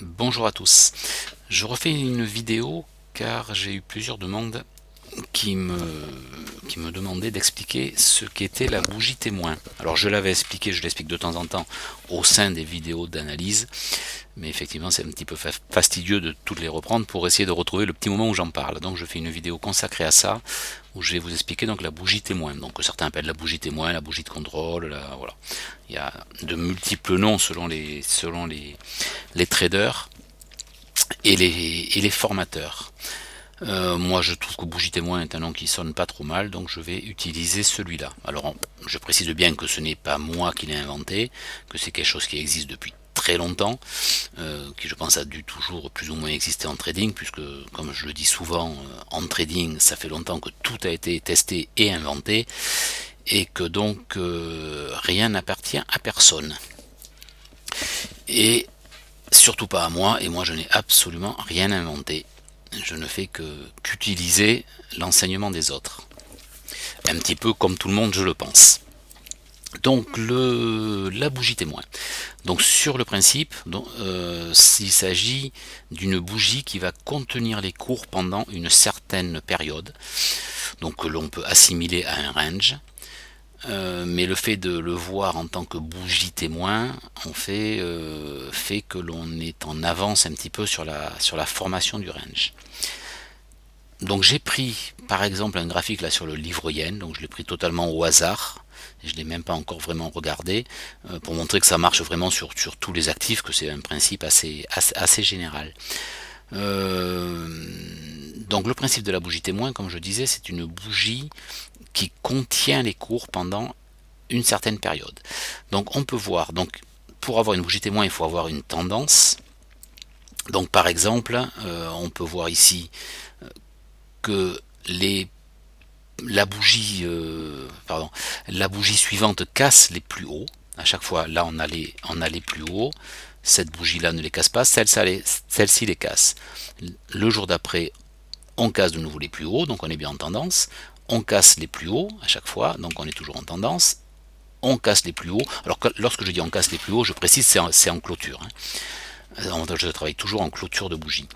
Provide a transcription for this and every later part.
Bonjour à tous. Je refais une vidéo car j'ai eu plusieurs demandes qui me, qui me demandaient d'expliquer ce qu'était la bougie témoin. Alors je l'avais expliqué, je l'explique de temps en temps au sein des vidéos d'analyse, mais effectivement c'est un petit peu fastidieux de toutes les reprendre pour essayer de retrouver le petit moment où j'en parle. Donc je fais une vidéo consacrée à ça, où je vais vous expliquer donc la bougie témoin. Donc certains appellent la bougie témoin, la bougie de contrôle, voilà. Il y a de multiples noms selon les traders et les formateurs. Moi je trouve que bougie témoin est un nom qui sonne pas trop mal, donc je vais utiliser celui-là. Alors je précise bien que ce n'est pas moi qui l'ai inventé, que c'est quelque chose qui existe depuis très longtemps, qui je pense a dû toujours plus ou moins exister en trading, puisque comme je le dis souvent, en trading ça fait longtemps que tout a été testé et inventé, et que donc rien n'appartient à personne. Et surtout pas à moi, et moi je n'ai absolument rien inventé. Je ne fais qu'utiliser l'enseignement des autres. Un petit peu comme tout le monde, je le pense. Donc la bougie témoin. Donc sur le principe, il s'agit d'une bougie qui va contenir les cours pendant une certaine période, donc que l'on peut assimiler à un range. Mais le fait de le voir en tant que bougie témoin, fait que l'on est en avance un petit peu sur la formation du range. Donc j'ai pris par exemple un graphique là sur le livre yen, donc je l'ai pris totalement au hasard, je ne l'ai même pas encore vraiment regardé, pour montrer que ça marche vraiment sur tous les actifs, que c'est un principe assez général. Donc le principe de la bougie témoin, comme je disais, c'est une bougie qui contient les cours pendant une certaine période. Donc on peut voir, donc pour avoir une bougie témoin, il faut avoir une tendance. Donc par exemple, on peut voir ici que la bougie suivante casse les plus hauts. À chaque fois, là on a les plus hauts. Cette bougie-là ne les casse pas, celle-ci les casse. Le jour d'après, on casse de nouveau les plus hauts, donc on est bien en tendance. On casse les plus hauts à chaque fois, donc on est toujours en tendance. On casse les plus hauts. Alors lorsque je dis on casse les plus hauts, je précise, c'est en clôture. Je travaille toujours en clôture de bougie.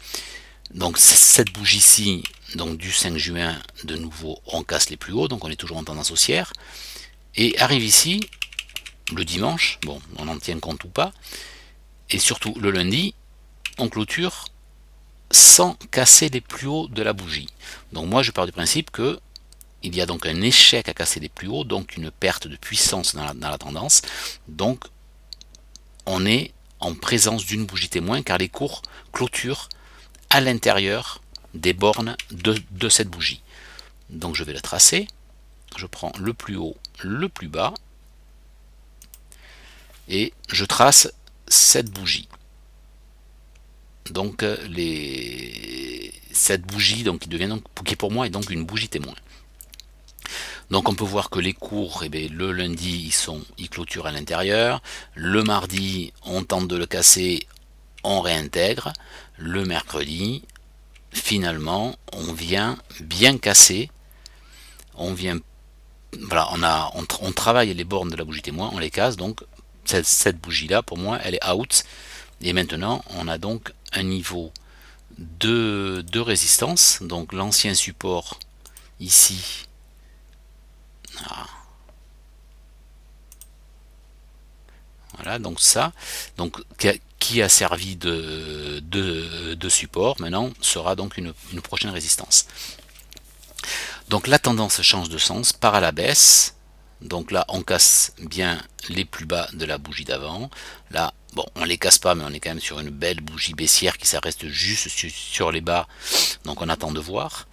Donc cette bougie-ci, donc du 5 juin, de nouveau, on casse les plus hauts, donc on est toujours en tendance haussière. Et arrive ici, le dimanche, bon, on en tient compte ou pas, et surtout le lundi, on clôture sans casser les plus hauts de la bougie. Donc moi je pars du principe que il y a donc un échec à casser les plus hauts, donc une perte de puissance dans la tendance. Donc on est en présence d'une bougie témoin car les cours clôturent à l'intérieur des bornes de cette bougie. Donc je vais la tracer, je prends le plus haut, le plus bas, et je trace cette bougie. Donc cette bougie donc, qui pour moi est donc une bougie témoin. Donc on peut voir que les cours, le lundi, ils clôturent à l'intérieur. Le mardi, on tente de le casser, on réintègre. Le mercredi, finalement, on vient bien casser. On travaille les bornes de la bougie témoin, on les casse. Donc cette bougie-là, pour moi, elle est out. Et maintenant, on a donc un niveau de résistance. Donc l'ancien support ici. Ah, voilà, donc ça, donc qui a servi de support, maintenant sera donc une prochaine résistance. Donc la tendance change de sens, part à la baisse. Donc là, on casse bien les plus bas de la bougie d'avant. Là, bon, on les casse pas, mais on est quand même sur une belle bougie baissière qui ça reste juste sur les bas. Donc on attend de voir.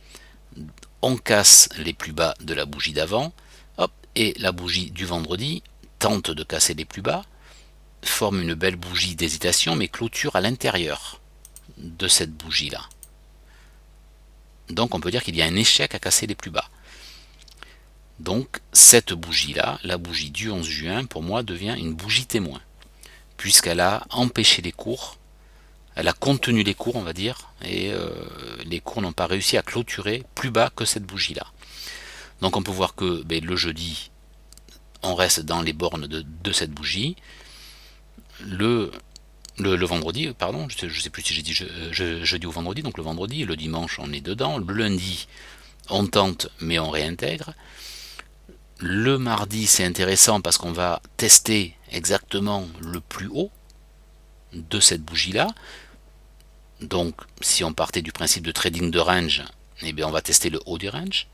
On casse les plus bas de la bougie d'avant. Hop, et la bougie du vendredi tente de casser les plus bas, forme une belle bougie d'hésitation, mais clôture à l'intérieur de cette bougie-là. Donc on peut dire qu'il y a un échec à casser les plus bas. Donc cette bougie-là, la bougie du 11 juin, pour moi, devient une bougie témoin, puisqu'elle a empêché les cours, elle a contenu les cours, on va dire, et les cours n'ont pas réussi à clôturer plus bas que cette bougie-là. Donc on peut voir que le jeudi, on reste dans les bornes de cette bougie. Le Le vendredi, pardon, je sais plus si j'ai dit jeudi ou vendredi, donc le vendredi, le dimanche on est dedans, le lundi on tente mais on réintègre. Le mardi c'est intéressant parce qu'on va tester exactement le plus haut de cette bougie là. Donc si on partait du principe de trading de range, eh bien on va tester le haut du range.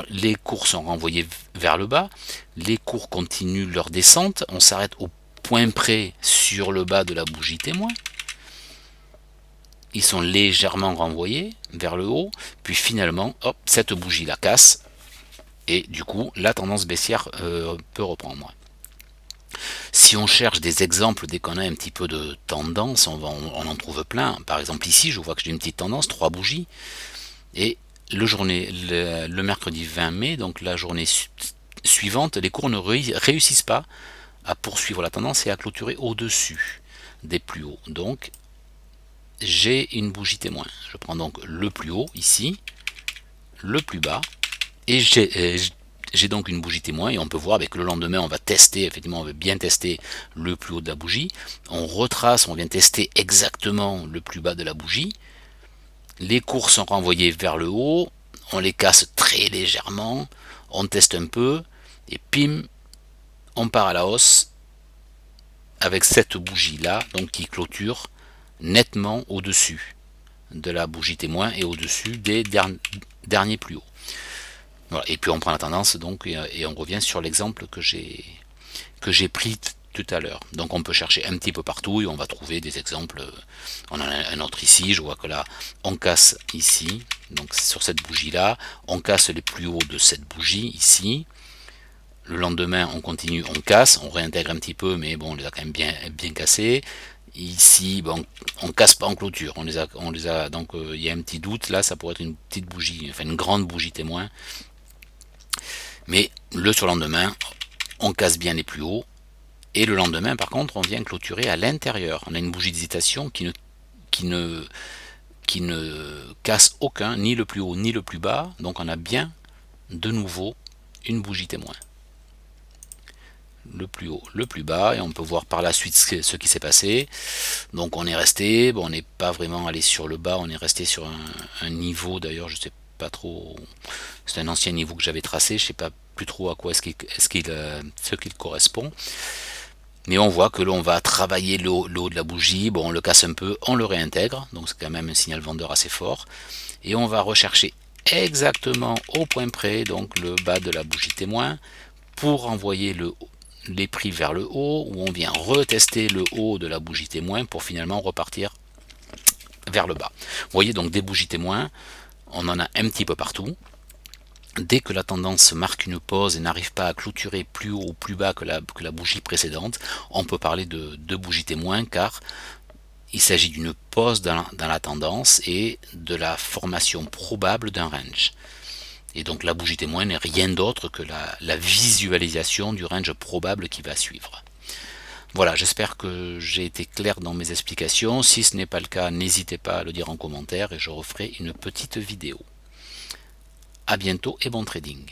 Les cours sont renvoyés vers le bas, les cours continuent leur descente, on s'arrête au point près sur le bas de la bougie témoin. Ils sont légèrement renvoyés vers le haut, puis finalement, hop, cette bougie la casse, et du coup, la tendance baissière peut reprendre. Si on cherche des exemples, dès qu'on a un petit peu de tendance, on en trouve plein. Par exemple ici, je vois que j'ai une petite tendance, 3 bougies, et le mercredi 20 mai, donc la journée suivante, les cours ne réussissent pas à poursuivre la tendance et à clôturer au-dessus des plus hauts. Donc j'ai une bougie témoin. Je prends donc le plus haut ici, le plus bas, et j'ai donc une bougie témoin, et on peut voir que le lendemain on va tester, effectivement on veut bien tester le plus haut de la bougie, on retrace, on vient tester exactement le plus bas de la bougie, les cours sont renvoyés vers le haut, on les casse très légèrement, on teste un peu, et pim, on part à la hausse avec cette bougie là, donc qui clôture nettement au-dessus de la bougie témoin et au-dessus des derniers plus hauts. Voilà. Et puis on prend la tendance donc et on revient sur l'exemple que j'ai pris tout à l'heure. Donc on peut chercher un petit peu partout et on va trouver des exemples. On en a un autre ici, je vois que là on casse ici, donc sur cette bougie là, on casse les plus hauts de cette bougie ici. Le lendemain on continue, on casse, on réintègre un petit peu, mais bon on les a quand même bien cassés. Ici, bon, on casse pas en clôture, on les a donc il y a un petit doute là, ça pourrait être une petite bougie, enfin une grande bougie témoin. Mais le surlendemain, on casse bien les plus hauts, et le lendemain par contre on vient clôturer à l'intérieur. On a une bougie d'hésitation qui ne casse aucun, ni le plus haut ni le plus bas, donc on a bien de nouveau une bougie témoin. Le plus haut, le plus bas, et on peut voir par la suite ce qui s'est passé. Donc on est resté, bon, on n'est pas vraiment allé sur le bas, on est resté sur un niveau, d'ailleurs je sais pas trop, c'est un ancien niveau que j'avais tracé, je sais pas plus trop à quoi ce qu'il correspond. Mais on voit que l'on va travailler le haut de la bougie, bon on le casse un peu, on le réintègre, donc c'est quand même un signal vendeur assez fort, et on va rechercher exactement au point près, donc le bas de la bougie témoin, pour envoyer les prix vers le haut, où on vient retester le haut de la bougie témoin pour finalement repartir vers le bas. Vous voyez donc des bougies témoins, on en a un petit peu partout. Dès que la tendance marque une pause et n'arrive pas à clôturer plus haut ou plus bas que la bougie précédente, on peut parler de bougie témoin, car il s'agit d'une pause dans la tendance et de la formation probable d'un range. Et donc la bougie témoin n'est rien d'autre que la visualisation du range probable qui va suivre. Voilà, j'espère que j'ai été clair dans mes explications. Si ce n'est pas le cas, n'hésitez pas à le dire en commentaire et je referai une petite vidéo. A bientôt et bon trading.